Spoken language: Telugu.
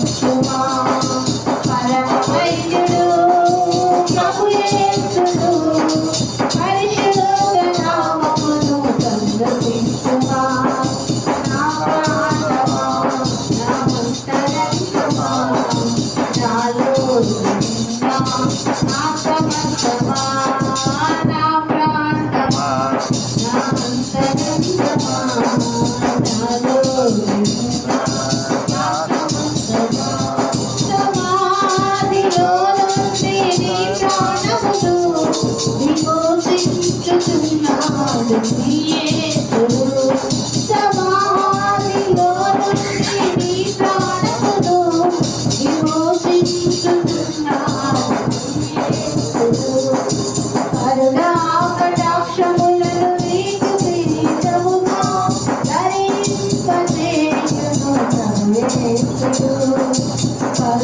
సంతసించుమా పరమ వైద్యుడు ప్రభు యేసుడు పరిశుద్ధ నామమును సంతసించుమా నా ప్రాణమా నా అంతరంగమా నాలో ఉన్న నా సమస్తమా నా ప్రాణమా నా అంతరంగమా నాలో ఉన్న నా సమస్తమా సమాధిలో నుండి నీ ప్రాణములు విమోచించుచున్నాడు నీయే